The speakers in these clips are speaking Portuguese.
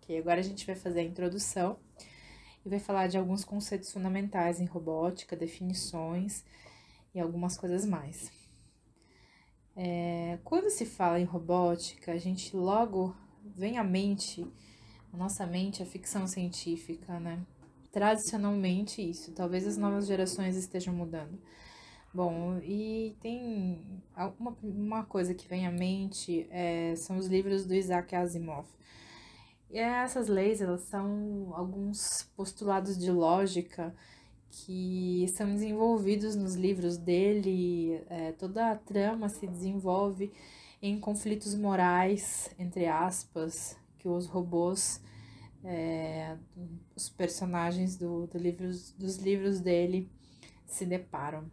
Ok, agora a gente vai fazer a introdução e vai falar de alguns conceitos fundamentais em robótica, definições e algumas coisas mais. Quando se fala em robótica, a gente logo vem à mente, a nossa mente, a ficção científica, né? Tradicionalmente isso, talvez as novas gerações estejam mudando. Bom, e tem uma coisa que vem à mente, são os livros do Isaac Asimov. E essas leis, elas são alguns postulados de lógica que são desenvolvidos nos livros dele, toda a trama se desenvolve em conflitos morais, entre aspas, que os robôs, os personagens dos livros dele se deparam.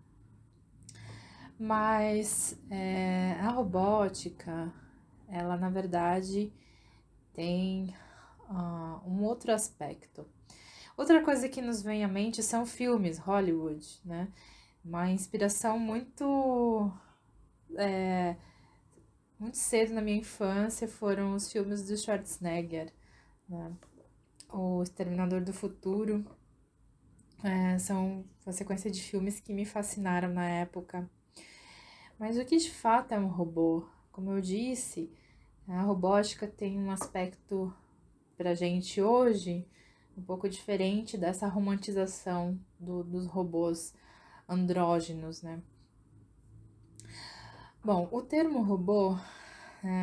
Mas a robótica, ela na verdade tem um outro aspecto. Outra coisa que nos vem à mente são filmes, Hollywood, né? Uma inspiração muito cedo na minha infância foram os filmes do Schwarzenegger, né? O Exterminador do Futuro, são uma sequência de filmes que me fascinaram na época. Mas o que de fato é um robô? Como eu disse, a robótica tem um aspecto pra gente hoje um pouco diferente dessa romantização dos robôs andrógenos, né? Bom, o termo robô,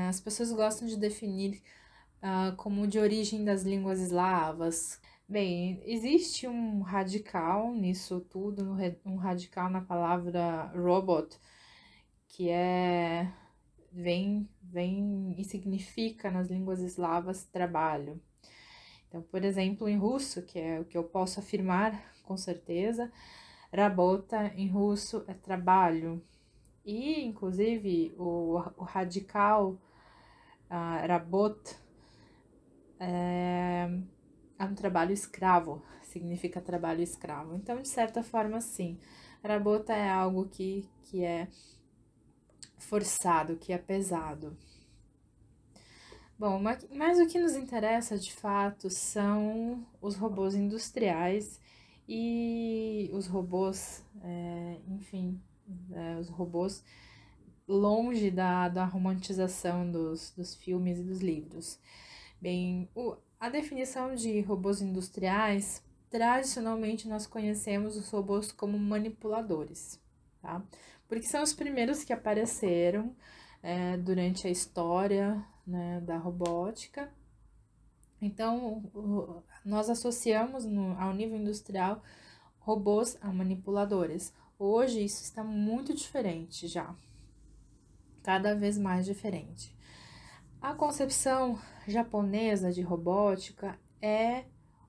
as pessoas gostam de definir como de origem das línguas eslavas. Bem, existe um radical nisso tudo, um radical na palavra robot, que vem e significa nas línguas eslavas trabalho. Então, por exemplo, em russo, que é o que eu posso afirmar com certeza, rabota em russo é trabalho. E, inclusive, o radical rabot é um trabalho escravo, significa trabalho escravo. Então, de certa forma, sim, rabota é algo que é forçado, que é pesado. Bom, mas o que nos interessa de fato são os robôs industriais e os robôs, os robôs longe da romantização dos filmes e dos livros. Bem, a definição de robôs industriais, tradicionalmente nós conhecemos os robôs como manipuladores, tá? Porque são os primeiros que apareceram durante a história, né, da robótica. Então, nós associamos ao nível industrial robôs a manipuladores. Hoje isso está muito diferente já, cada vez mais diferente. A concepção japonesa de robótica é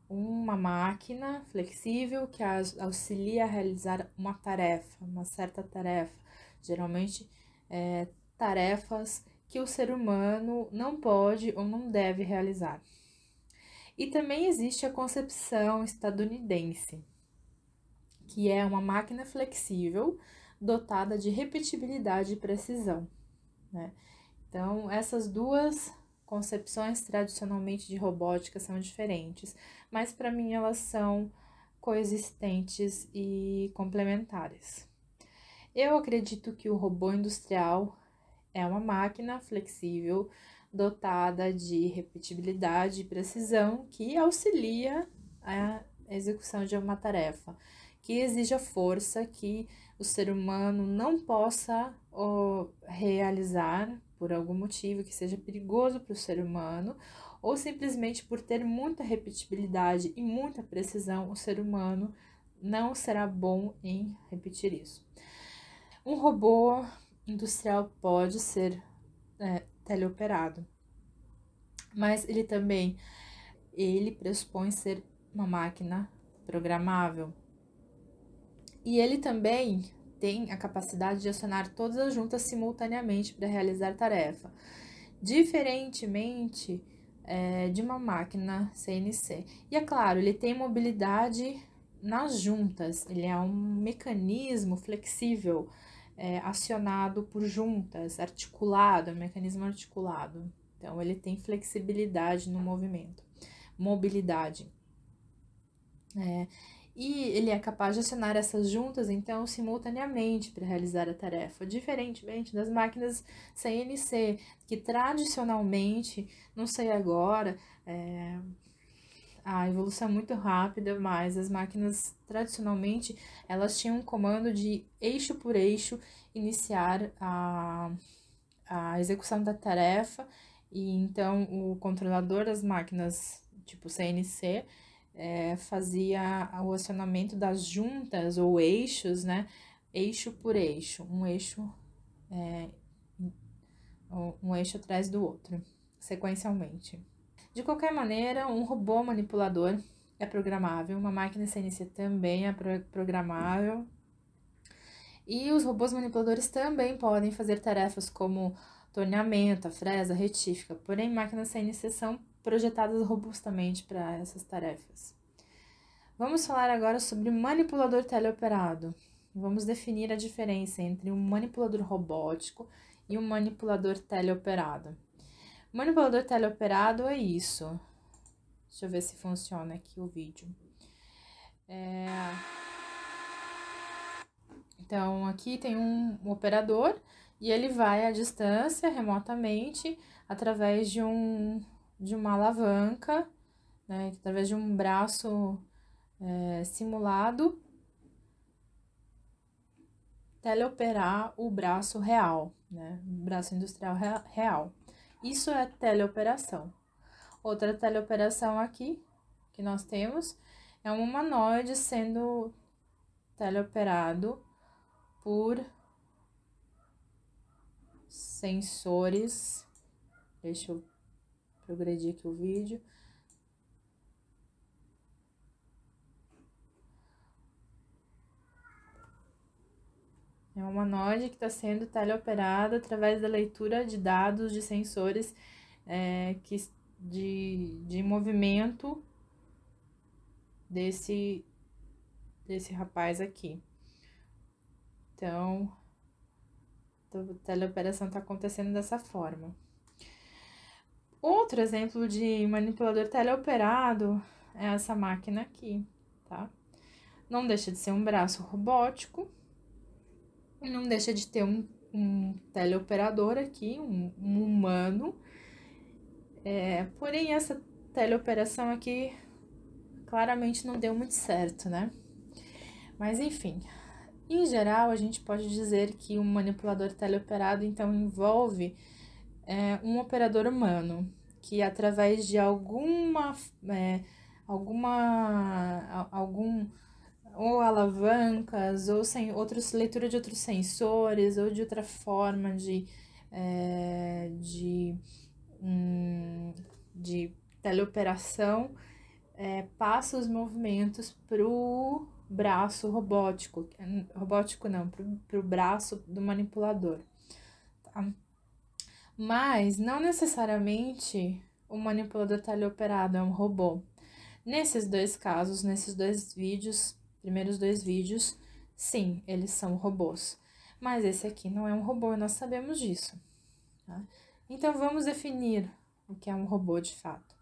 uma máquina flexível que auxilia a realizar uma tarefa, uma certa tarefa, geralmente tarefas que o ser humano não pode ou não deve realizar. E também existe a concepção estadunidense, que é uma máquina flexível dotada de repetibilidade e precisão, né? Então, essas duas concepções tradicionalmente de robótica são diferentes, mas para mim elas são coexistentes e complementares. Eu acredito que o robô industrial é uma máquina flexível dotada de repetibilidade e precisão que auxilia a execução de uma tarefa, que exija força que o ser humano não possa realizar por algum motivo que seja perigoso para o ser humano, ou simplesmente por ter muita repetibilidade e muita precisão, o ser humano não será bom em repetir isso. Um robô industrial pode ser teleoperado, mas ele pressupõe ser uma máquina programável. E ele também tem a capacidade de acionar todas as juntas simultaneamente para realizar tarefa, diferentemente de uma máquina CNC. E é claro, ele tem mobilidade nas juntas, ele é um mecanismo flexível, acionado por juntas, articulado, é um mecanismo articulado. Então, ele tem flexibilidade no movimento. mobilidade. E ele é capaz de acionar essas juntas, então, simultaneamente para realizar a tarefa, diferentemente das máquinas CNC, que tradicionalmente, não sei agora, a evolução é muito rápida, mas as máquinas, tradicionalmente, elas tinham um comando de eixo por eixo iniciar a execução da tarefa, e então o controlador das máquinas tipo CNC fazia o acionamento das juntas ou eixos, né? Eixo por eixo, um eixo atrás do outro, sequencialmente. De qualquer maneira, um robô manipulador é programável, uma máquina CNC também é programável. E os robôs manipuladores também podem fazer tarefas como torneamento, a fresa, retífica, porém máquinas CNC são projetadas robustamente para essas tarefas. Vamos falar agora sobre manipulador teleoperado. Vamos definir a diferença entre um manipulador robótico e um manipulador teleoperado. O manipulador teleoperado é isso. Deixa eu ver se funciona aqui o vídeo. Então, aqui tem um operador e ele vai à distância, remotamente, através de uma alavanca, né, através de um braço simulado, teleoperar o braço real, né, o braço industrial real. Isso é teleoperação. Outra teleoperação aqui, que nós temos, é um humanoide sendo teleoperado por sensores. Deixa eu progredir aqui o vídeo. É um humanoide que está sendo teleoperado através da leitura de dados de sensores de movimento desse rapaz aqui. Então, a teleoperação está acontecendo dessa forma. Outro exemplo de manipulador teleoperado é essa máquina aqui, tá? Não deixa de ser um braço robótico, não deixa de ter um teleoperador aqui, um humano. Porém, essa teleoperação aqui claramente não deu muito certo, né? Mas, enfim, em geral, a gente pode dizer que um manipulador teleoperado, então, envolve um operador humano, que através de ou alavancas, ou leitura de outros sensores, ou de outra forma de teleoperação, passa os movimentos para o braço robótico não, para o braço do manipulador, tá? Mas não necessariamente o manipulador teleoperado é um robô. Nesses dois casos, nesses primeiros dois vídeos, sim, eles são robôs. Mas esse aqui não é um robô e nós sabemos disso, tá? Então, vamos definir o que é um robô de fato.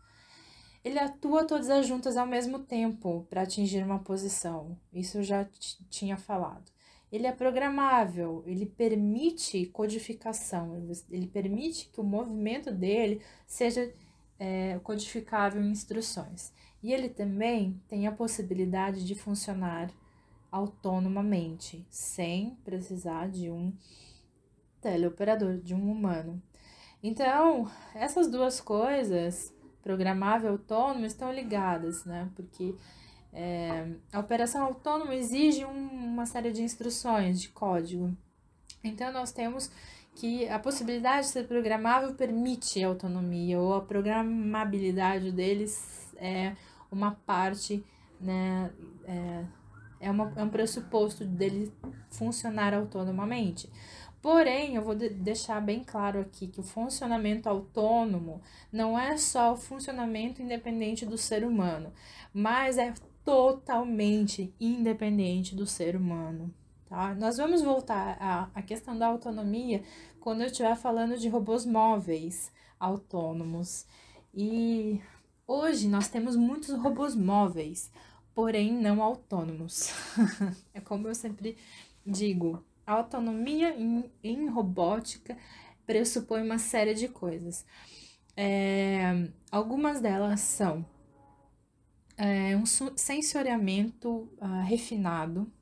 Ele atua todas as juntas ao mesmo tempo para atingir uma posição. Isso eu já tinha falado. Ele é programável, ele permite codificação, ele permite que o movimento dele seja codificável em instruções. E ele também tem a possibilidade de funcionar autonomamente, sem precisar de um teleoperador, de um humano. Então, essas duas coisas, programável e autônomo, estão ligadas, né? Porque a operação autônoma exige uma série de instruções, de código. Então, nós temos que a possibilidade de ser programável permite a autonomia, ou a programabilidade deles é uma parte, né, é um pressuposto dele funcionar autonomamente. Porém, eu vou deixar bem claro aqui que o funcionamento autônomo não é só o funcionamento independente do ser humano, mas é totalmente independente do ser humano, tá? Nós vamos voltar à questão da autonomia quando eu estiver falando de robôs móveis autônomos. E Hoje nós temos muitos robôs móveis, porém não autônomos. É como eu sempre digo, a autonomia em robótica pressupõe uma série de coisas. Algumas delas são um sensoriamento refinado.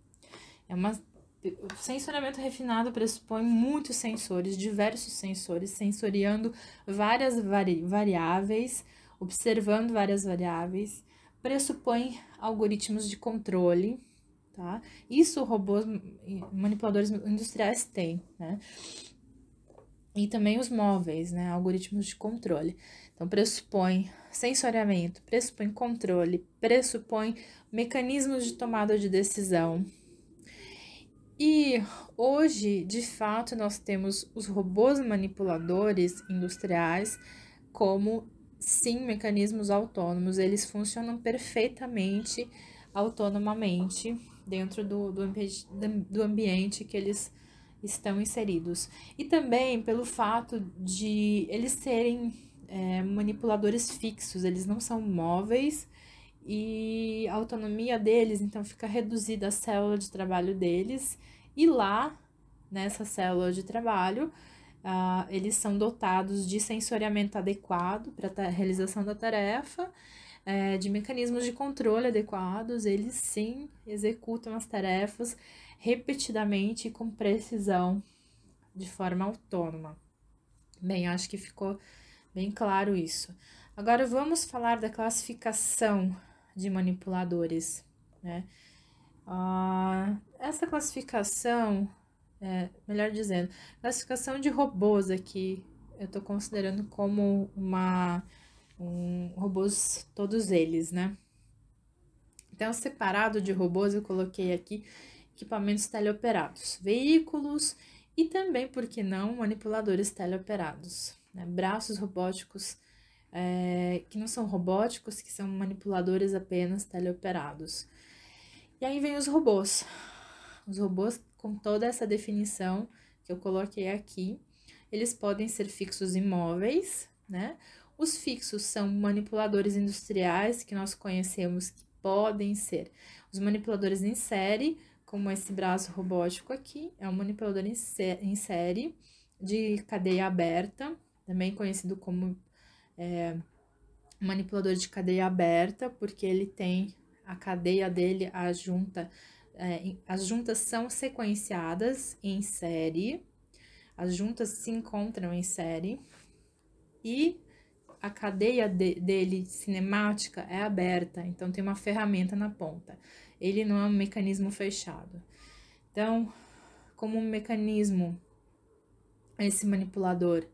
O sensoriamento refinado pressupõe muitos sensores, diversos sensores, sensoriando várias variáveis, observando várias variáveis, pressupõe algoritmos de controle, tá? Isso robôs, manipuladores industriais têm, né? E também os móveis, né? Algoritmos de controle. Então, pressupõe sensoriamento, pressupõe controle, pressupõe mecanismos de tomada de decisão. E hoje, de fato, nós temos os robôs manipuladores industriais como, sim, mecanismos autônomos. Eles funcionam perfeitamente, autonomamente, dentro do ambiente que eles estão inseridos. E também pelo fato de eles serem manipuladores fixos, eles não são móveis, e a autonomia deles, então, fica reduzida à célula de trabalho deles, e lá, nessa célula de trabalho, eles são dotados de sensoriamento adequado para a realização da tarefa, de mecanismos de controle adequados, eles sim executam as tarefas repetidamente e com precisão, de forma autônoma. Bem, acho que ficou bem claro isso. Agora vamos falar da classificação de manipuladores, né? Essa classificação, melhor dizendo, classificação de robôs aqui, eu estou considerando como robôs, todos eles, né? Então, separado de robôs, eu coloquei aqui equipamentos teleoperados, veículos e também, por que não, manipuladores teleoperados, né? Braços robóticos, que não são robóticos, que são manipuladores apenas teleoperados. E aí vem os robôs. Os robôs, com toda essa definição que eu coloquei aqui, eles podem ser fixos e móveis, né? Os fixos são manipuladores industriais que nós conhecemos que podem ser os manipuladores em série, como esse braço robótico aqui, é um manipulador em série de cadeia aberta, também conhecido como manipulador de cadeia aberta, porque ele tem a cadeia dele, as juntas são sequenciadas em série, as juntas se encontram em série, e a cadeia dele cinemática é aberta, então tem uma ferramenta na ponta. Ele não é um mecanismo fechado. Então, como um mecanismo, esse manipulador,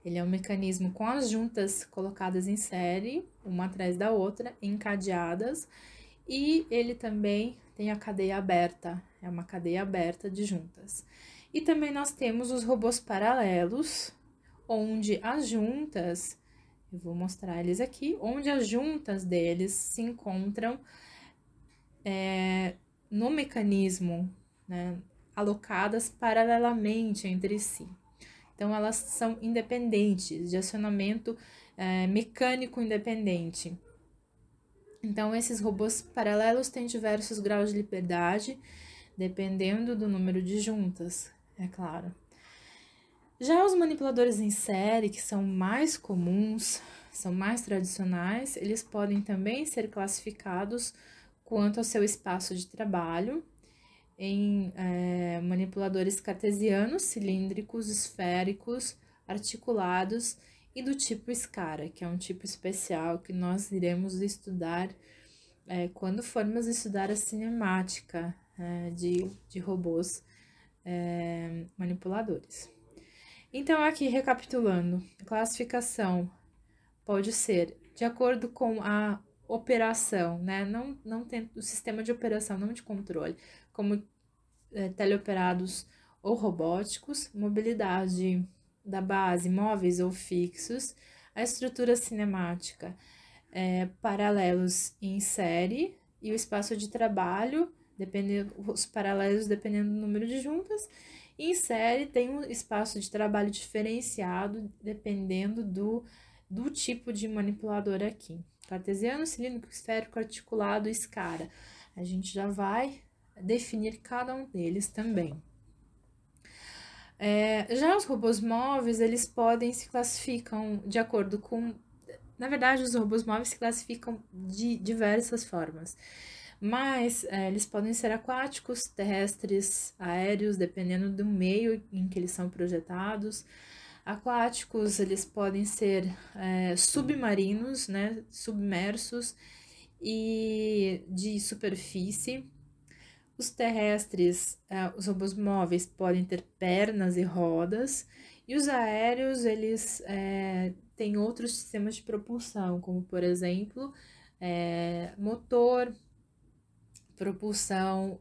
ele é um mecanismo com as juntas colocadas em série, uma atrás da outra, encadeadas, e ele também tem a cadeia aberta, é uma cadeia aberta de juntas. E também nós temos os robôs paralelos, onde as juntas, eu vou mostrar eles aqui, onde as juntas deles se encontram no mecanismo, né, alocadas paralelamente entre si. Então, elas são independentes, de acionamento mecânico independente. Então, esses robôs paralelos têm diversos graus de liberdade, dependendo do número de juntas, é claro. Já os manipuladores em série, que são mais comuns, são mais tradicionais, eles podem também ser classificados quanto ao seu espaço de trabalho em manipuladores cartesianos, cilíndricos, esféricos, articulados e do tipo SCARA, que é um tipo especial que nós iremos estudar quando formos estudar a cinemática de robôs manipuladores. Então, aqui recapitulando, a classificação pode ser de acordo com a operação, né? Não tem o sistema de operação, não de controle, como teleoperados ou robóticos, mobilidade da base, móveis ou fixos, a estrutura cinemática, paralelos em série e o espaço de trabalho, os paralelos dependendo do número de juntas, e em série tem um espaço de trabalho diferenciado dependendo do tipo de manipulador aqui. cartesiano, cilíndrico, esférico, articulado, escara. A gente já vai definir cada um deles também. Já os robôs móveis, eles se classificam de acordo com... Na verdade, os robôs móveis se classificam de diversas formas, mas eles podem ser aquáticos, terrestres, aéreos, dependendo do meio em que eles são projetados. Aquáticos, eles podem ser submarinos, né, submersos e de superfície. Os terrestres, os robôs móveis podem ter pernas e rodas, e os aéreos, eles têm outros sistemas de propulsão, como, por exemplo, motor, propulsão,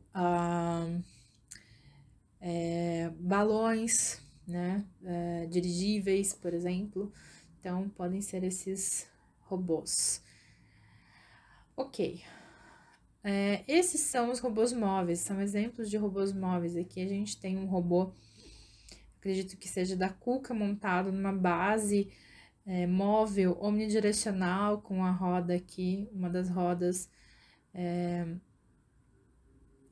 balões, né, dirigíveis, por exemplo. Então, podem ser esses robôs. Ok. Esses são os robôs móveis, são exemplos de robôs móveis. Aqui a gente tem um robô, acredito que seja da Kuka, montado numa base móvel omnidirecional, com a roda aqui, uma das rodas,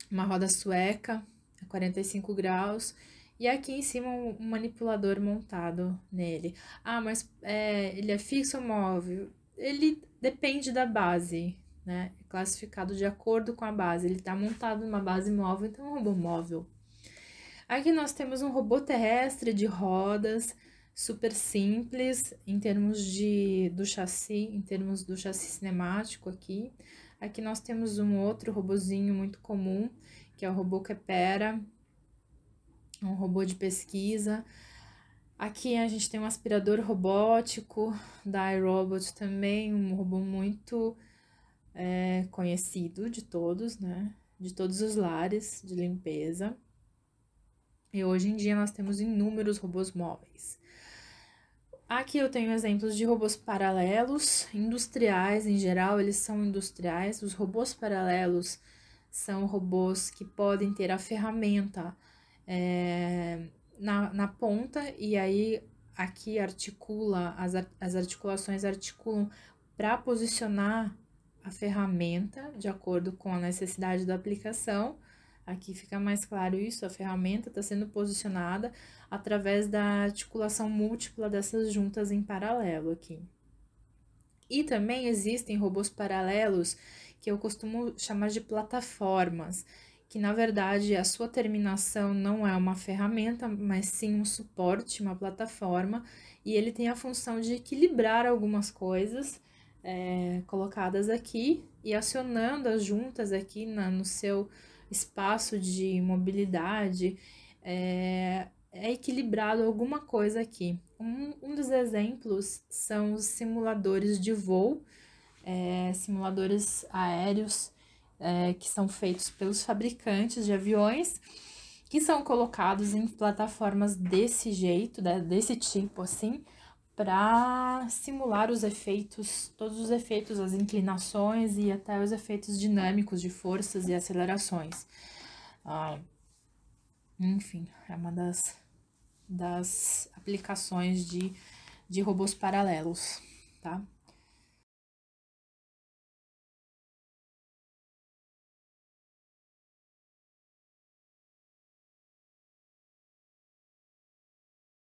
uma roda sueca, a 45 graus, e aqui em cima um manipulador montado nele. Mas ele é fixo ou móvel? Ele depende da base, né? É classificado de acordo com a base. Ele está montado numa base móvel, então é um robô móvel. Aqui nós temos um robô terrestre de rodas, super simples em termos do chassi cinemático aqui. Aqui nós temos um outro robozinho muito comum, que é o robô Kepera, um robô de pesquisa. Aqui a gente tem um aspirador robótico da iRobot também, um robô muito conhecido de todos, né? De todos os lares de limpeza. E hoje em dia nós temos inúmeros robôs móveis. Aqui eu tenho exemplos de robôs paralelos, industriais em geral, eles são industriais. Os robôs paralelos são robôs que podem ter a ferramenta na ponta, e aí aqui as articulações articulam para posicionar a ferramenta de acordo com a necessidade da aplicação. Aqui fica mais claro isso, a ferramenta está sendo posicionada através da articulação múltipla dessas juntas em paralelo aqui. E também existem robôs paralelos que eu costumo chamar de plataformas, que na verdade a sua terminação não é uma ferramenta, mas sim um suporte, uma plataforma, e ele tem a função de equilibrar algumas coisas colocadas aqui e acionando as juntas aqui no seu espaço de mobilidade, é equilibrado alguma coisa aqui. Um dos exemplos são os simuladores de voo, simuladores aéreos, que são feitos pelos fabricantes de aviões, que são colocados em plataformas desse jeito, desse tipo assim, para simular os efeitos, todos os efeitos, as inclinações e até os efeitos dinâmicos de forças e acelerações. Enfim, é uma das aplicações de robôs paralelos, tá?